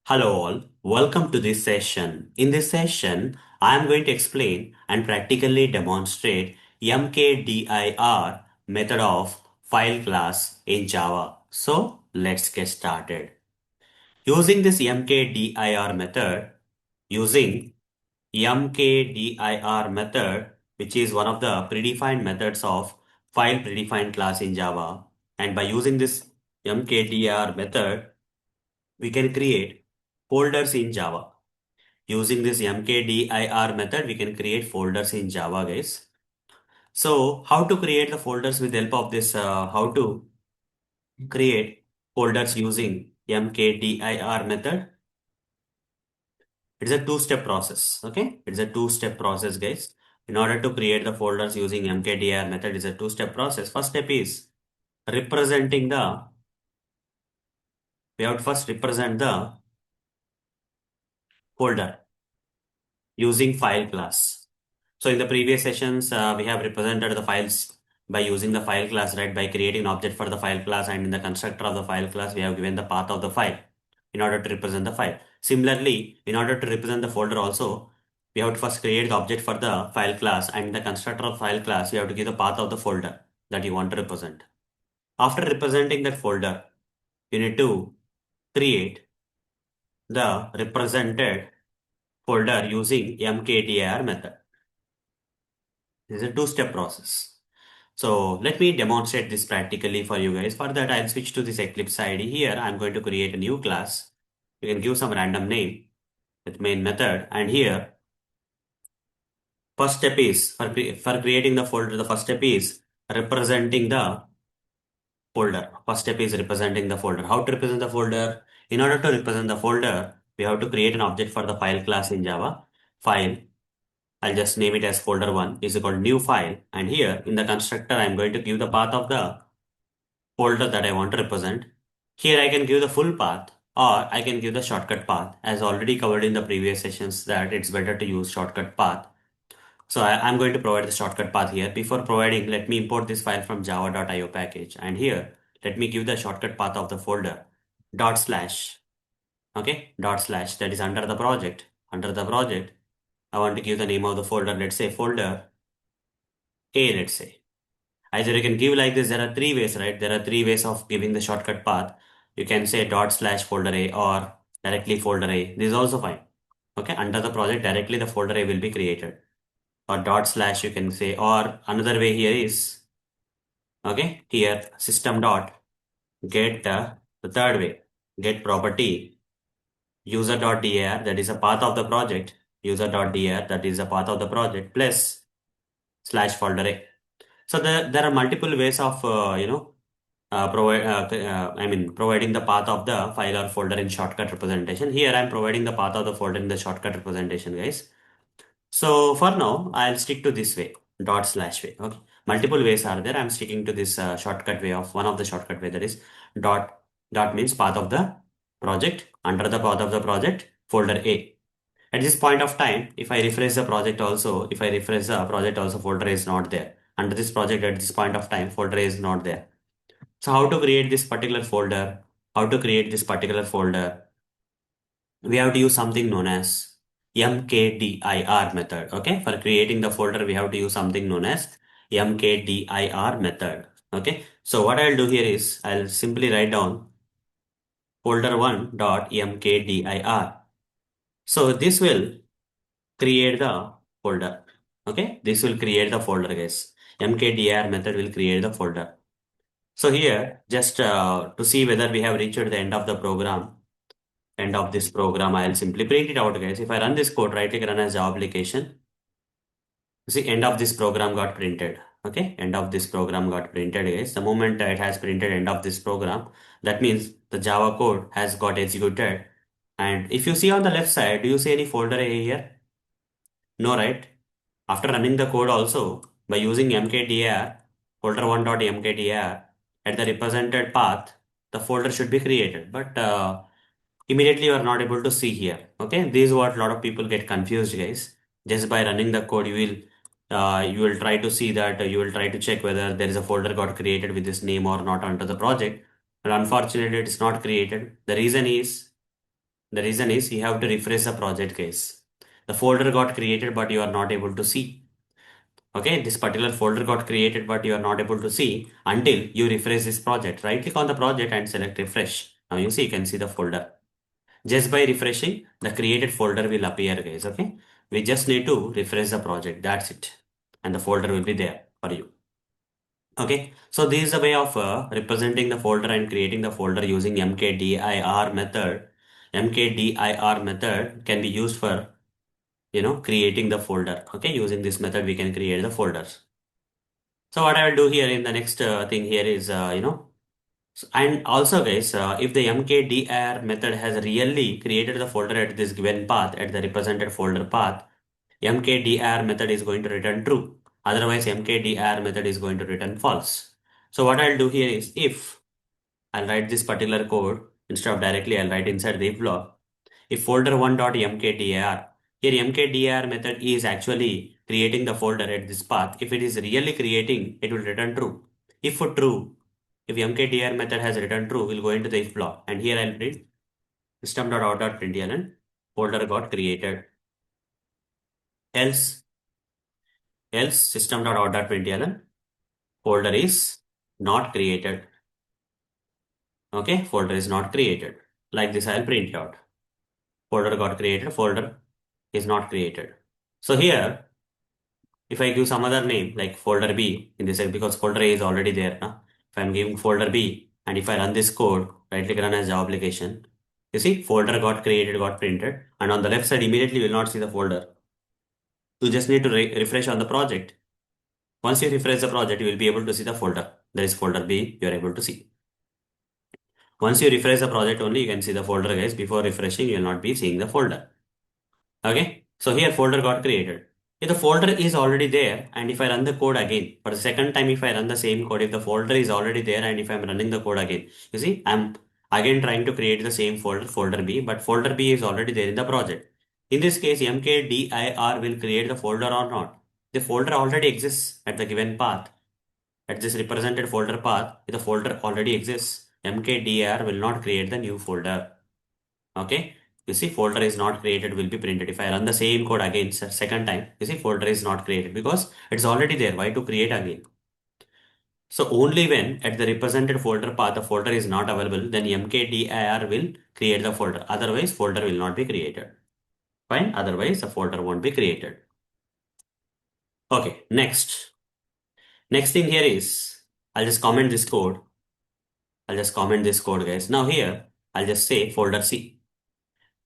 Hello all, welcome to this session. In this session, I am going to explain and practically demonstrate mkdir method of file class in Java. So let's get started. Using this mkdir method, using mkdir method, which is one of the predefined methods of file predefined class in Java, and by using this mkdir method, we can create folders in Java. Using this mkdir method, we can create folders in Java, guys. So how to create the folders with the help of this, how to create folders using mkdir method? It's a two-step process, okay? It's a two-step process, guys. In order to create the folders using mkdir method, it's a two-step process. First step is representing the, we have to first represent the folder using file class. So in the previous sessions, we have represented the files by using the file class, right? By creating an object for the file class, and in the constructor of the file class, we have given the path of the file in order to represent the file. Similarly, in order to represent the folder also, we have to first create the object for the file class, and in the constructor of file class, you have to give the path of the folder that you want to represent. After representing that folder, you need to create the represented folder using mkdir method. This is a two-step process. So let me demonstrate this practically for you guys. For that, I'll switch to this Eclipse ID. Here, I'm going to create a new class. You can give some random name with main method. And here, first step is for creating the folder. The first step is representing the folder. First step is representing the folder. How to represent the folder? In order to represent the folder, we have to create an object for the file class in Java. File. I'll just name it as folder1 is equal to new file. And here in the constructor, I'm going to give the path of the folder that I want to represent. Here I can give the full path or I can give the shortcut path. As already covered in the previous sessions that it's better to use shortcut path. So I'm going to provide the shortcut path here. Before providing, let me import this file from java.io package. And here, let me give the shortcut path of the folder dot slash. Okay, dot slash that is under the project. Under the project, I want to give the name of the folder. Let's say folder A, let's say. Either you can give like this, there are three ways, right? There are three ways of giving the shortcut path. You can say dot slash folder A or directly folder A. This is also fine. Okay, under the project, directly the folder A will be created. Or dot slash you can say, or another way here is, okay, here system dot get the third way, get property user.dir that is a path of the project, user.dir that is a path of the project plus slash folder A. So there are multiple ways of, providing the path of the file or folder in shortcut representation. Here I'm providing the path of the folder in the shortcut representation, guys. So for now, I'll stick to this way, dot slash way. Okay. Multiple ways are there. I'm sticking to this shortcut way of one of the shortcut way that is dot dot means path of the project. Under the path of the project, folder A. At this point of time, if I refresh the project also, if I refresh the project also, folder A is not there. Under this project at this point of time, folder A is not there. So how to create this particular folder? How to create this particular folder? We have to use something known as mkdir method. Okay, for creating the folder, we have to use something known as mkdir method. Okay, so what I'll do here is I'll simply write down folder1 dot mkdir. So this will create the folder. Okay, this will create the folder, guys. Mkdir method will create the folder. So here, just to see whether we have reached the end of the program, end of this program, I'll simply print it out, guys. If I run this code, right click run as Java application. You see, end of this program got printed. Okay, end of this program got printed, guys. The moment it has printed end of this program, that means the Java code has got executed. And if you see on the left side, do you see any folder A here? No, right? After running the code also, by using mkdir, folder1.mkdir, at the represented path, the folder should be created. But immediately you are not able to see here. Okay, this is what a lot of people get confused, guys. Just by running the code, you will try to see that you will try to check whether there is a folder got created with this name or not under the project. But unfortunately, it is not created. The reason is The reason is you have to refresh the project, guys. The folder got created, but you are not able to see. Okay, this particular folder got created, but you are not able to see until you refresh this project. Right click on the project and select refresh. Now you see, you can see the folder. Just by refreshing, the created folder will appear, guys. Okay, we just need to refresh the project. That's it. And the folder will be there for you. Okay, so this is a way of representing the folder and creating the folder using mkdir method. Mkdir method can be used for, creating the folder. Okay, using this method, we can create the folders. So what I will do here in the next thing here is, and also guys, if the mkdir method has really created the folder at this given path, at the represented folder path, mkdir method is going to return true. Otherwise, mkdir method is going to return false. So what I'll do here is, if I'll write this particular code, instead of directly I'll write inside the if block, if folder1.mkdir, here mkdir method is actually creating the folder at this path. If it is really creating, it will return true. If for true, if mkdir method has returned true, we'll go into the if block, and here I'll print system.out.println folder got created. Else system.out.println folder is not created. Okay, folder is not created. Like this, I'll print out. Folder got created, folder is not created. So here, if I give some other name like folder B in this, because folder A is already there. If I'm giving folder B and if I run this code, right click run as Java application, you see folder got created, got printed, and on the left side immediately you will not see the folder. You just need to refresh on the project. Once you refresh the project, you will be able to see the folder. There is folder B, you are able to see. Once you refresh the project only, you can see the folder, guys. Before refreshing, you will not be seeing the folder. Okay, so here folder got created. If the folder is already there, and if I run the code again, for the second time, if I run the same code, if the folder is already there, and if I'm running the code again, you see, I'm again trying to create the same folder, folder B, but folder B is already there in the project. In this case, mkdir will create the folder or not. The folder already exists at the given path. At this represented folder path, if the folder already exists, mkdir will not create the new folder. Okay, you see folder is not created will be printed. If I run the same code again second time, you see folder is not created because it's already there. Why to create again? So only when at the represented folder path the folder is not available, then mkdir will create the folder. Otherwise, folder will not be created. Fine. Otherwise, the folder won't be created. Okay. Next thing here is, I'll just comment this code. I'll just comment this code, guys. Now here, I'll just say folder C.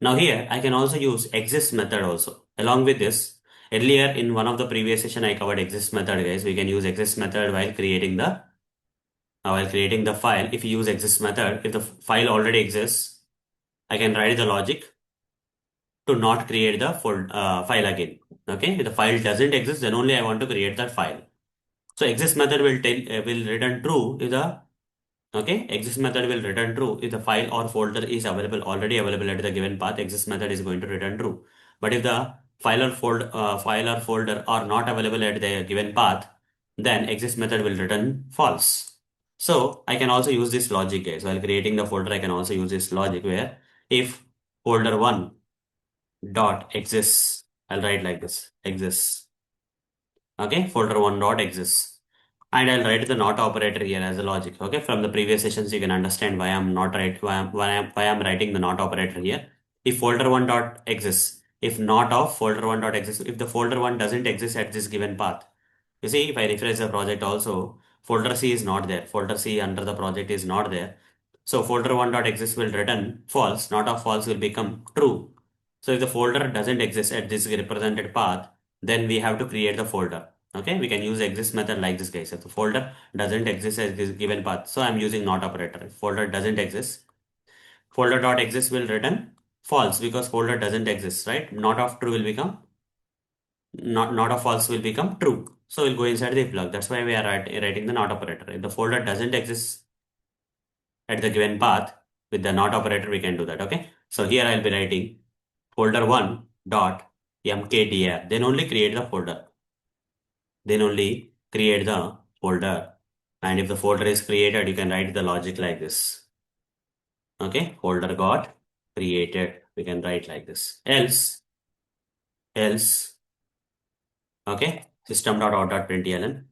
Now here, I can also use exist method also. Along with this, earlier in one of the previous session, I covered exist method, guys. We can use exist method while creating the file. If you use exist method, if the file already exists, I can write the logic to not create the file again. Okay, if the file doesn't exist, then only I want to create that file. So exist method will return true if the okay, exist method will return true if the file or folder is already available at the given path. Exist method is going to return true. But if the file or folder are not available at the given path, then exist method will return false. So I can also use this logic, guys. While creating the folder, I can also use this logic where if folder one dot exists, I'll write like this exists. Okay, folder one dot exists. And I'll write the not operator here as a logic. Okay, from the previous sessions, you can understand why I'm not write why I'm writing the not operator here. If folder one dot exists, if not of folder one dot exists, if the folder one doesn't exist at this given path, you see, if I refresh the project also, folder C is not there. Folder C under the project is not there. So folder one dot exists will return false. Not of false will become true. So if the folder doesn't exist at this represented path, then we have to create the folder. Okay, we can use exist method like this, guys. If the folder doesn't exist at this given path, so I'm using not operator. If folder doesn't exist, folder dot exist will return false because folder doesn't exist, right? Not of true will become not of false will become true. So we'll go inside the if block. That's why we are writing the not operator. If the folder doesn't exist at the given path with the not operator, we can do that. Okay. So here I'll be writing folder one dot mkdir. Then only create the folder. Then only create the folder. And if the folder is created, you can write the logic like this. Okay. Folder got created. We can write like this. Else, okay, system.out.println,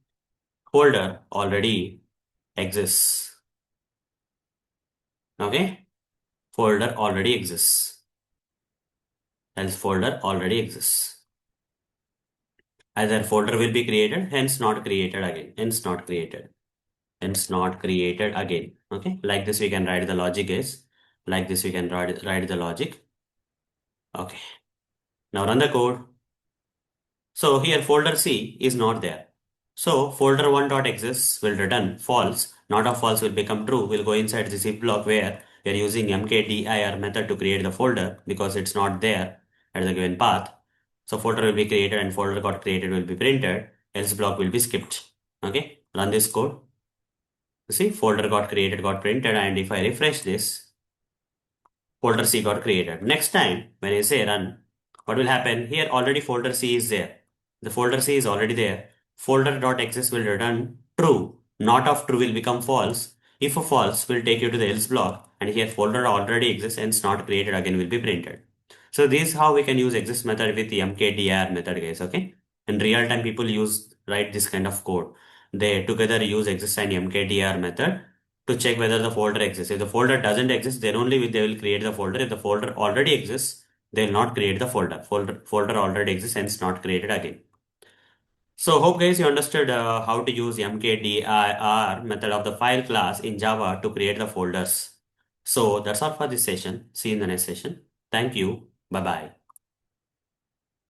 folder already exists. Okay, folder already exists. Else folder already exists. Either folder will be created, hence not created again. Hence not created. Hence not created again. Okay, like this we can write the logic is. Like this we can write the logic. Okay, now run the code. So here folder C is not there. So folder 1.exists will return false. Not of false will become true. We'll go inside this if block where we are using mkdir method to create the folder because it's not there at the given path. So folder will be created and folder got created will be printed. Else block will be skipped. Okay, run this code. You see folder got created, got printed, and if I refresh this, folder C got created. Next time, when I say run, what will happen? Here already folder C is there. The folder C is already there. Folder.exist will return true. Not of true will become false. If a false will take you to the else block and here folder already exists and not created again will be printed. So this is how we can use exist method with the mkdir method guys. Okay. In real time people write this kind of code. They together use exist and mkdir method to check whether the folder exists. If the folder doesn't exist, then only they will create the folder. If the folder already exists, they will not create the folder. Folder already exists and it's not created again. So hope guys you understood how to use mkdir method of the file class in Java to create the folders. So that's all for this session. See you in the next session. Thank you. Bye bye.